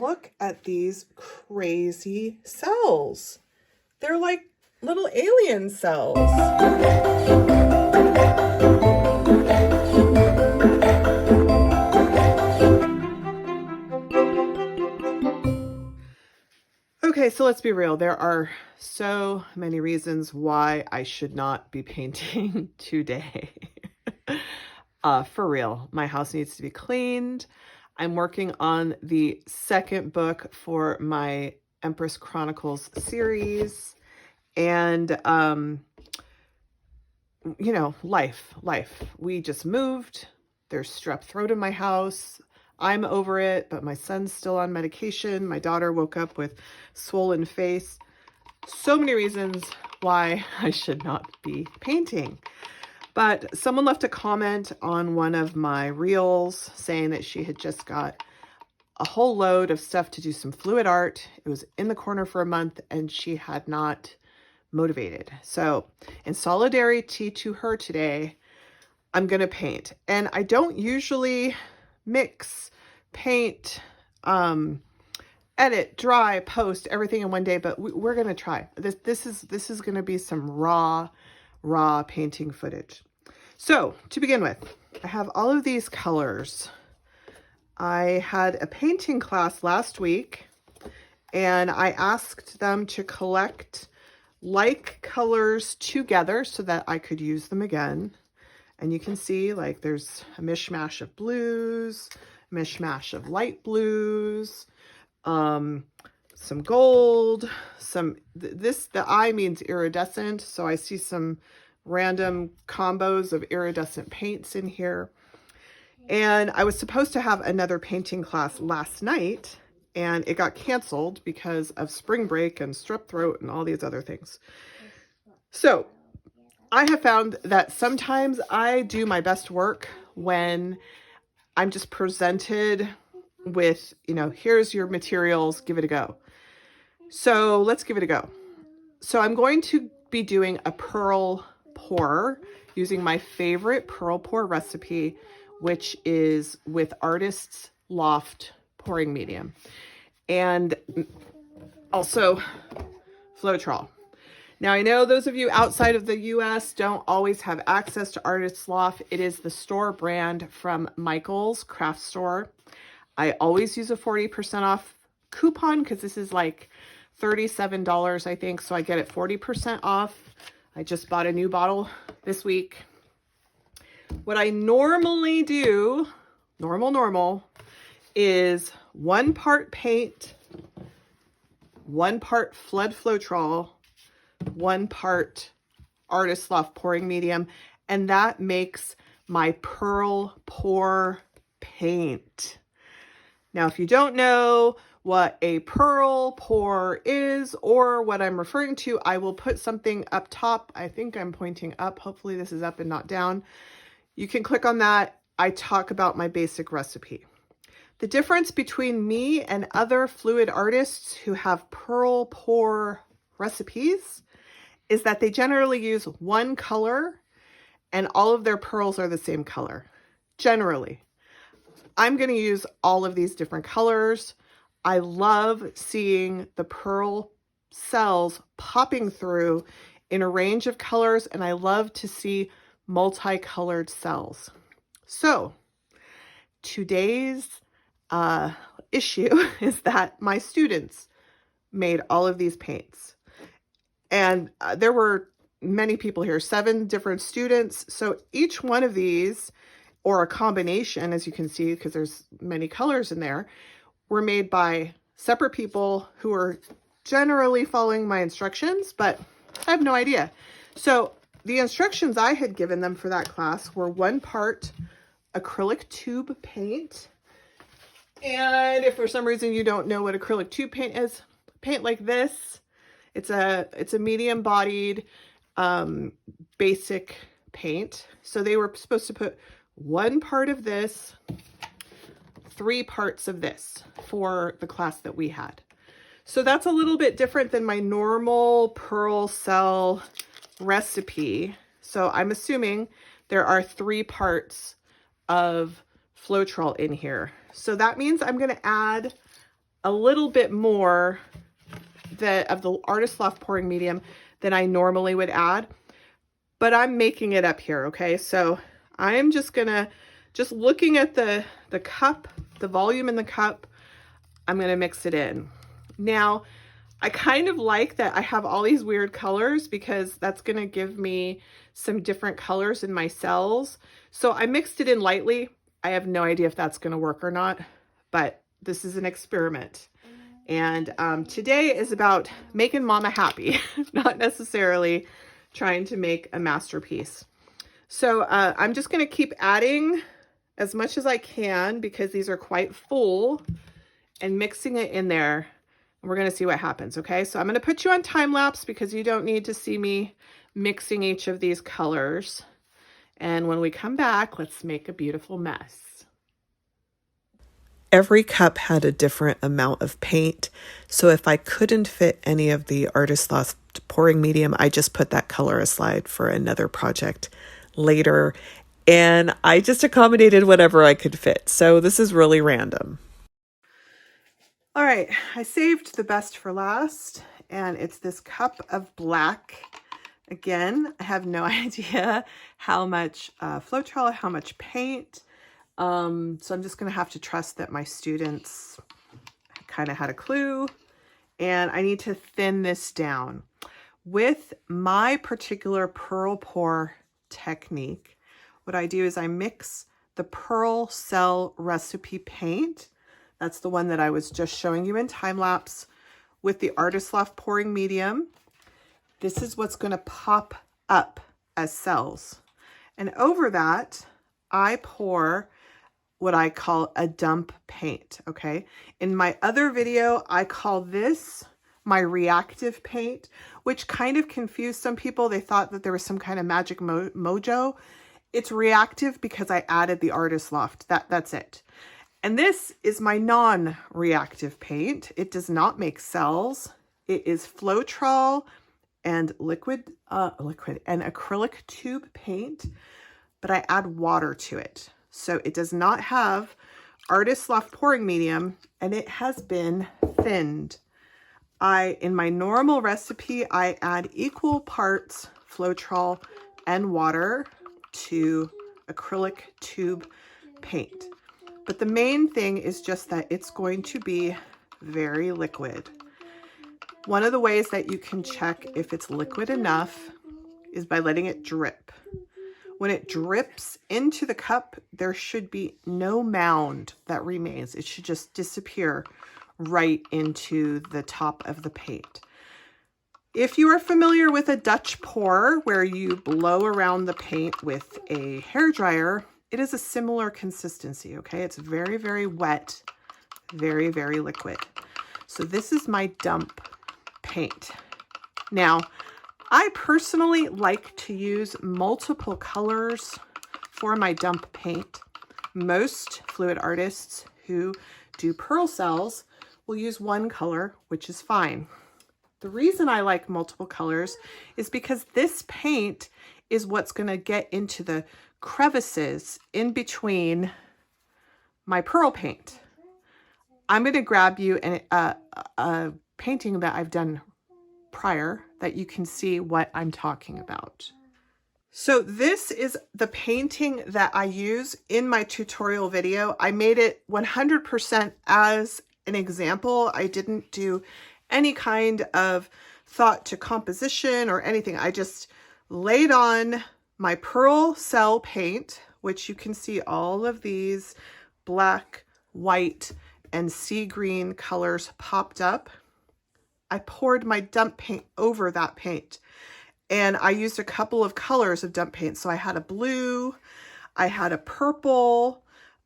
Look at these crazy cells. They're like little alien cells. Okay, so let's be real. There are so many reasons why I should not be painting today. For real, my house needs to be cleaned. I'm working on the second book for my Empress Chronicles series. And, you know, life. We just moved. There's strep throat in my house. I'm over it, but my son's still on medication. My daughter woke up with swollen face. So many reasons why I should not be painting. But someone left a comment on one of my reels saying that she had just got a whole load of stuff to do some fluid art. It was in the corner for a month and she had not motivated. So in solidarity to her today, I'm going to paint. And I don't usually mix, paint, edit, dry, post, everything in one day, but we're going to try. This is going to be some raw painting footage. So to begin with, I have all of these colors. I had a painting class last week and I asked them to collect like colors together so that I could use them again. And you can see like there's a mishmash of blues, mishmash of light blues, some gold, the I means iridescent. So I see some random combos of iridescent paints in here. And I was supposed to have another painting class last night and it got canceled because of spring break and strep throat and all these other things. So I have found that sometimes I do my best work when I'm just presented with, you know, here's your materials, give it a go. So let's give it a go. So I'm going to be doing a pearl pour using my favorite pearl pour recipe, which is with Artist's Loft pouring medium and also Floetrol. Now, I know those of you outside of the US don't always have access to Artist's Loft. It is the store brand from Michael's Craft Store. I always use a 40% off coupon because this is like $37, I think. So I get it 40% off. I just bought a new bottle this week. What I normally do, normal, is 1 part paint, 1 part Floetrol, 1 part Artist's Loft pouring medium, and that makes my pearl pour paint. Now, if you don't know what a pearl pour is or what I'm referring to, I will put something up top. I think I'm pointing up. Hopefully this is up and not down. You can click on that. I talk about my basic recipe. The difference between me and other fluid artists who have pearl pour recipes is that they generally use 1 color and all of their pearls are the same color. Generally. I'm going to use all of these different colors. I love seeing the pearl cells popping through in a range of colors, and I love to see multicolored cells. So today's issue is that my students made all of these paints. And there were many people here, 7 different students. So each one of these, or a combination, as you can see, because there's many colors in there, were made by separate people who are generally following my instructions, but I have no idea. So the instructions I had given them for that class were 1 part acrylic tube paint. And if for some reason you don't know what acrylic tube paint is, paint like this. It's a medium bodied basic paint. So they were supposed to put 1 part of this, 3 parts of this for the class that we had. So that's a little bit different than my normal pearl cell recipe. So I'm assuming there are 3 parts of Floetrol in here. So that means I'm going to add a little bit more of the Artist Loft pouring medium than I normally would add, but I'm making it up here, okay? So I'm just gonna, just looking at the cup, the volume in the cup, I'm gonna mix it in. Now, I kind of like that I have all these weird colors because that's gonna give me some different colors in my cells. So I mixed it in lightly. I have no idea if that's gonna work or not, but this is an experiment. And today is about making mama happy, not necessarily trying to make a masterpiece. So I'm just gonna keep adding as much as I can because these are quite full, and mixing it in there. We're gonna see what happens, okay? So I'm gonna put you on time lapse because you don't need to see me mixing each of these colors. And when we come back, let's make a beautiful mess. Every cup had a different amount of paint. So if I couldn't fit any of the Artist Loft pouring medium, I just put that color aside for another project later. And I just accommodated whatever I could fit. So this is really random. All right, I saved the best for last, and it's this cup of black. Again, I have no idea how much Floetrol, how much paint. So I'm just gonna have to trust that my students kind of had a clue, and I need to thin this down. With my particular pearl pour technique, what I do is I mix the Pearl Cell Recipe paint, that's the one that I was just showing you in time lapse, with the Artist Loft pouring medium. This is what's going to pop up as cells. And over that, I pour what I call a dump paint, okay? In my other video, I call this my reactive paint, which kind of confused some people. They thought that there was some kind of magic mojo. It's reactive because I added the Artist Loft. That's it. And this is my non-reactive paint. It does not make cells. It is Floetrol and liquid and acrylic tube paint, but I add water to it. So it does not have Artist Loft pouring medium, and it has been thinned. In my normal recipe, I add equal parts Floetrol and water to acrylic tube paint. But the main thing is just that it's going to be very liquid. One of the ways that you can check if it's liquid enough is by letting it drip. When it drips into the cup, there should be no mound that remains. It should just disappear right into the top of the paint. If you are familiar with a Dutch pour where you blow around the paint with a hairdryer, it is a similar consistency, okay? It's very, very wet, very, very liquid. So this is my dump paint. Now, I personally like to use multiple colors for my dump paint. Most fluid artists who do pearl cells will use one color, which is fine. The reason I like multiple colors is because this paint is what's going to get into the crevices in between my pearl paint. I'm going to grab you a painting that I've done prior that you can see what I'm talking about. So this is the painting that I use in my tutorial video. I made it 100% as an example. I didn't do any kind of thought to composition or anything. I just laid on my pearl cell paint, which you can see all of these black, white, and sea green colors popped up. I poured my dump paint over that paint, and I used a couple of colors of dump paint. So I had a blue, I had a purple.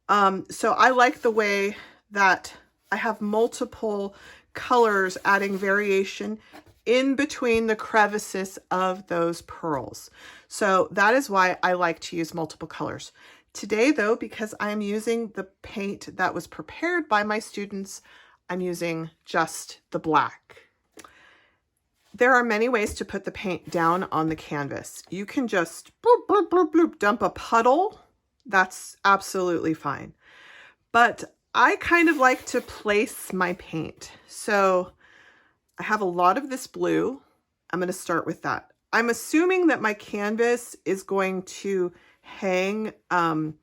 So I like the way that I have multiple colors adding variation in between the crevices of those pearls. So that is why I like to use multiple colors. Today though, because I'm using the paint that was prepared by my students, I'm using just the black. There are many ways to put the paint down on the canvas. You can just bloop, bloop, bloop, bloop, dump a puddle. That's absolutely fine. But I kind of like to place my paint. So I have a lot of this blue. I'm going to start with that. I'm assuming that my canvas is going to hang, you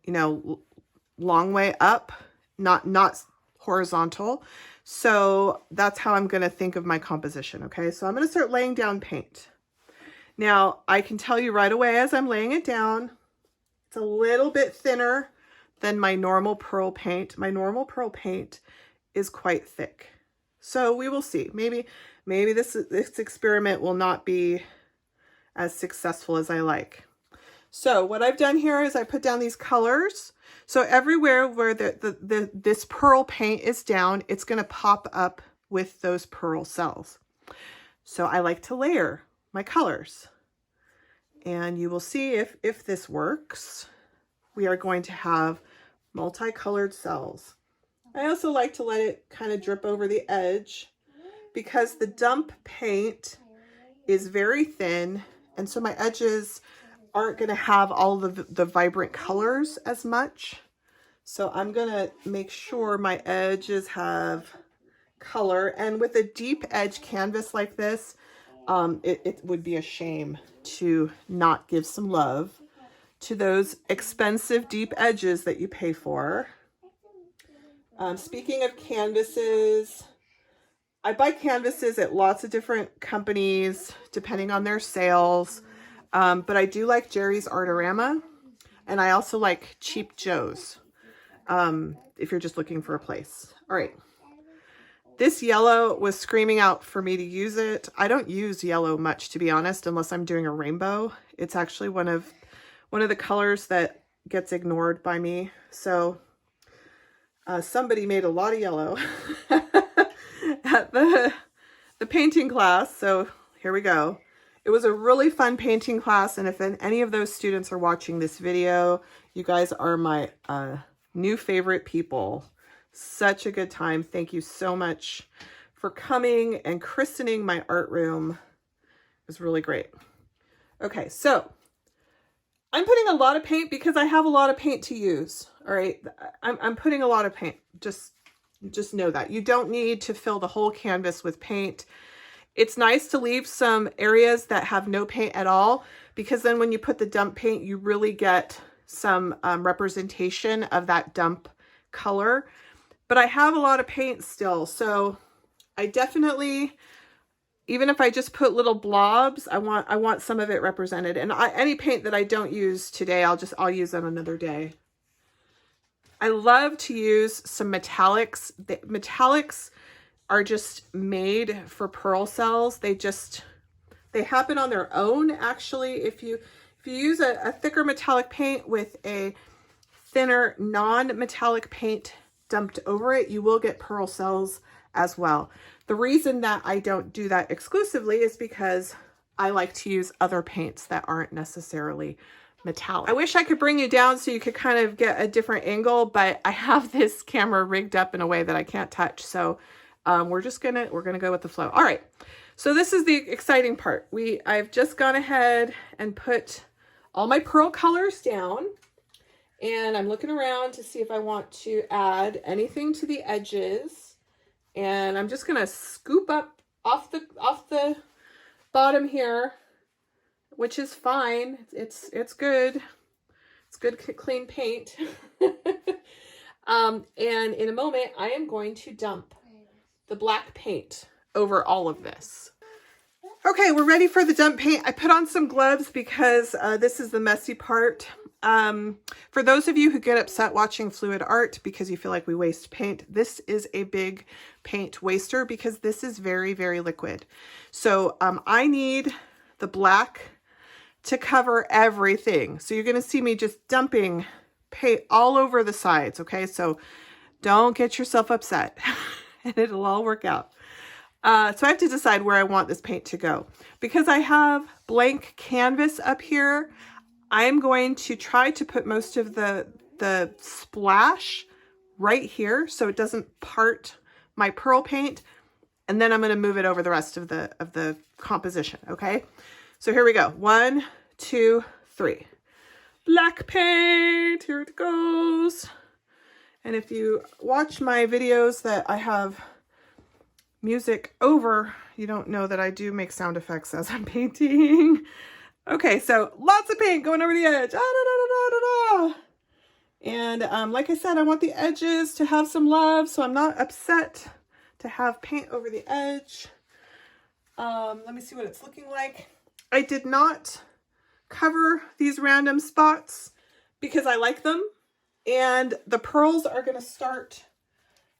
know, long way up, not horizontal. So that's how I'm going to think of my composition. Okay, so I'm going to start laying down paint. Now I can tell you right away as I'm laying it down, it's a little bit thinner than my normal pearl paint. My normal pearl paint is quite thick. So we will see. Maybe this experiment will not be as successful as I like. So what I've done here is I put down these colors. So everywhere where this pearl paint is down, it's going to pop up with those pearl cells. So I like to layer my colors. And you will see if this works. We are going to have multicolored cells. I also like to let it kind of drip over the edge because the dump paint is very thin, and so my edges aren't going to have all the vibrant colors as much. So I'm going to make sure my edges have color, and with a deep edge canvas like this, it would be a shame to not give some love to those expensive deep edges that you pay for. Speaking of canvases, I buy canvases at lots of different companies depending on their sales, but I do like Jerry's Artorama, and I also like Cheap Joe's if you're just looking for a place. All right. This yellow was screaming out for me to use it. I don't use yellow much, to be honest, unless I'm doing a rainbow. It's actually one of the colors that gets ignored by me. So somebody made a lot of yellow at the painting class. So here we go. It was a really fun painting class. And if any of those students are watching this video, you guys are my new favorite people. Such a good time. Thank you so much for coming and christening my art room. It was really great. Okay, so I'm putting a lot of paint because I have a lot of paint to use. All right, I'm putting a lot of paint. Just know that. You don't need to fill the whole canvas with paint. It's nice to leave some areas that have no paint at all, because then when you put the dump paint, you really get some representation of that dump color. But I have a lot of paint still, so I definitely, even if I just put little blobs, I want some of it represented. And any paint that I don't use today, I'll use on another day. I love to use some metallics. The metallics are just made for pearl cells. They happen on their own, actually. If you use a thicker metallic paint with a thinner non-metallic paint dumped over it, you will get pearl cells as well. The reason that I don't do that exclusively is because I like to use other paints that aren't necessarily metallic. I wish I could bring you down so you could kind of get a different angle, but I have this camera rigged up in a way that I can't touch. So we're gonna go with the flow. All right. So this is the exciting part. I've just gone ahead and put all my pearl colors down, and I'm looking around to see if I want to add anything to the edges. And I'm just gonna scoop up off the bottom here, which is fine. It's good. It's good clean paint. And in a moment, I am going to dump the black paint over all of this. Okay, we're ready for the dump paint. I put on some gloves because this is the messy part. For those of you who get upset watching fluid art because you feel like we waste paint, this is a big paint waster because this is very, very liquid. So I need the black to cover everything. So you're going to see me just dumping paint all over the sides. Okay, so don't get yourself upset and it'll all work out. So I have to decide where I want this paint to go. Because I have blank canvas up here, I'm going to try to put most of the splash right here so it doesn't part my pearl paint, and then I'm going to move it over the rest of the composition. Okay, so here we go. 1, 2, 3. Black paint, here it goes. And if you watch my videos that I have music over, you don't know that I do make sound effects as I'm painting. Okay, so lots of paint going over the edge. Ah, da, da, da, da, da. And like I said, I want the edges to have some love, so I'm not upset to have paint over the edge. Let me see what it's looking like. I did not cover these random spots because I like them, and the pearls are going to start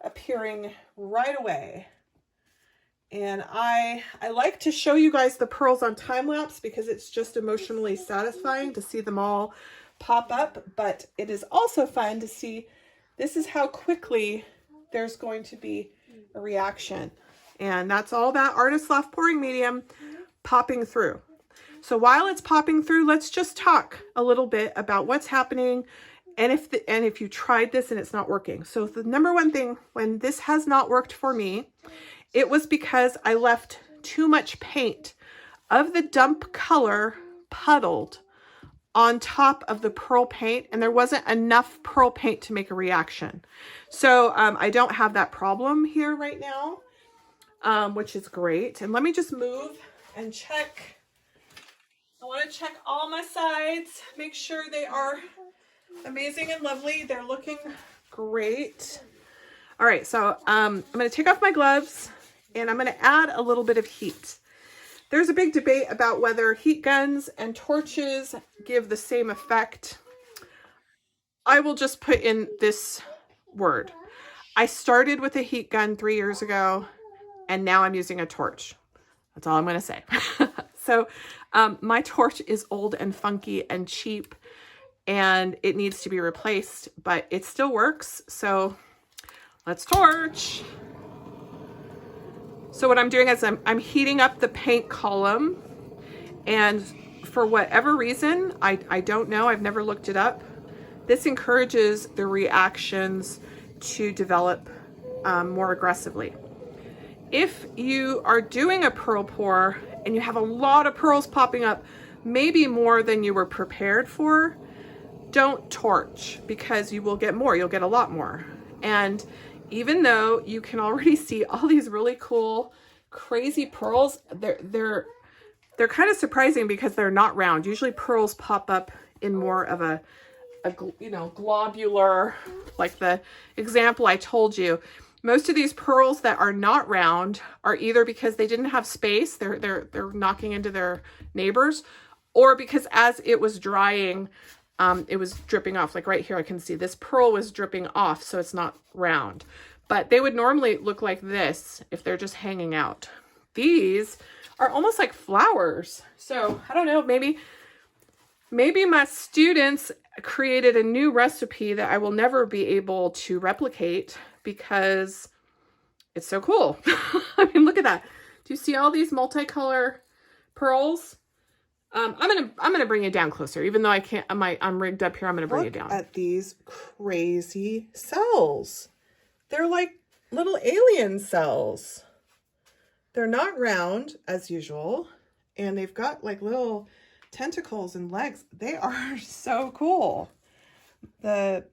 appearing right away. And I like to show you guys the pearls on time lapse because it's just emotionally satisfying to see them all pop up, but it is also fun to see this is how quickly there's going to be a reaction. And that's all that Artist Loft pouring medium popping through. So while it's popping through, let's just talk a little bit about what's happening and if you tried this and it's not working. So the number one thing when this has not worked for me, it was because I left too much paint of the dump color puddled on top of the pearl paint, and there wasn't enough pearl paint to make a reaction. So I don't have that problem here right now, which is great. And let me just move and check. I want to check all my sides, make sure they are amazing and lovely. They're looking great. All right, so I'm going to take off my gloves and I'm going to add a little bit of heat. There's a big debate about whether heat guns and torches give the same effect. I will just put in this word. I started with a heat gun 3 years ago, and now I'm using a torch. That's all I'm going to say. So my torch is old and funky and cheap, and it needs to be replaced, but it still works. So let's torch. So what I'm doing is I'm heating up the paint column, and for whatever reason, I don't know, I've never looked it up, this encourages the reactions to develop more aggressively. If you are doing a pearl pour and you have a lot of pearls popping up, maybe more than you were prepared for, don't torch because you will get more, you'll get a lot more. And even though you can already see all these really cool, crazy pearls, they're kind of surprising because they're not round. Usually pearls pop up in more of a globular, like the example I told you. Most of these pearls that are not round are either because they didn't have space, they're knocking into their neighbors, or because as it was drying, it was dripping off. Like right here, I can see this pearl was dripping off, so it's not round. But they would normally look like this if they're just hanging out. These are almost like flowers. So I don't know, maybe my students created a new recipe that I will never be able to replicate because it's so cool. I mean, look at that. Do you see all these multicolor pearls? I'm gonna bring it down closer, even though I can't. I'm rigged up here. I'm gonna bring it down. Look at these crazy cells. They're like little alien cells. They're not round as usual, and they've got like little tentacles and legs. They are so cool. The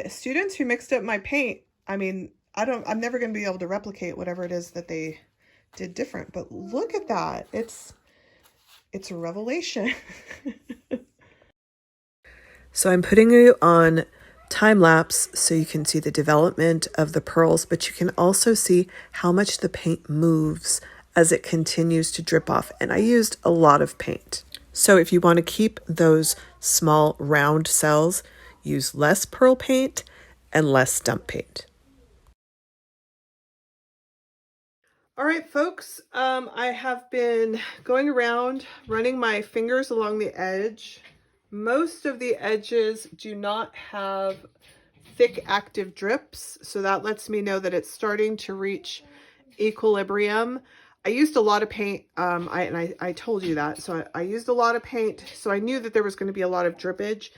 students who mixed up my paint, I mean, I'm never going to be able to replicate whatever it is that they did different, but look at that. It's a revelation. So I'm putting you on time lapse so you can see the development of the pearls, but you can also see how much the paint moves as it continues to drip off. And I used a lot of paint. So if you want to keep those small round cells, use less pearl paint and less dump paint. All right, folks, I have been going around running my fingers along the edge. Most of the edges do not have thick active drips, so that lets me know that it's starting to reach equilibrium. I used a lot of paint, I told you that, so I used a lot of paint, so I knew that there was going to be a lot of drippage.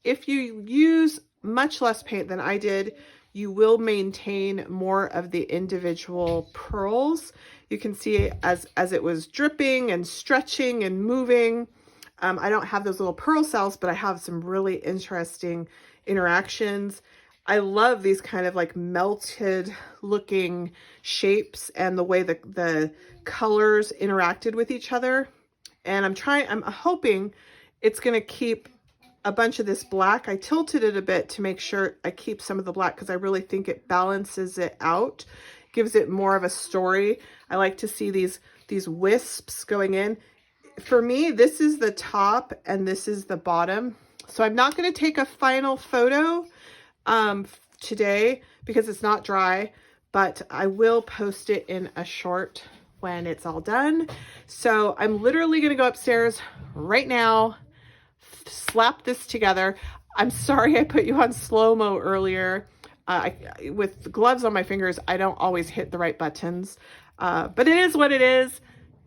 If you use much less paint than I did, you will maintain more of the individual pearls. You can see as it was dripping and stretching and moving. I don't have those little pearl cells, but I have some really interesting interactions. I love these kind of like melted looking shapes and the way the colors interacted with each other. And I'm hoping it's going to keep a bunch of this black. I tilted it a bit to make sure I keep some of the black because I really think it balances it out, gives it more of a story. I like to see these wisps going in. For me, this is the top and this is the bottom. So I'm not going to take a final photo today because it's not dry, but I will post it in a short when it's all done. So I'm literally going to go upstairs right now, slap this together. I'm sorry I put you on slow-mo earlier. With gloves on my fingers, I don't always hit the right buttons, but it is what it is.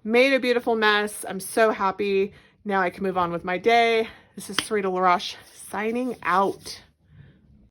Made a beautiful mess. I'm so happy. Now I can move on with my day. This is Sarita Roche signing out.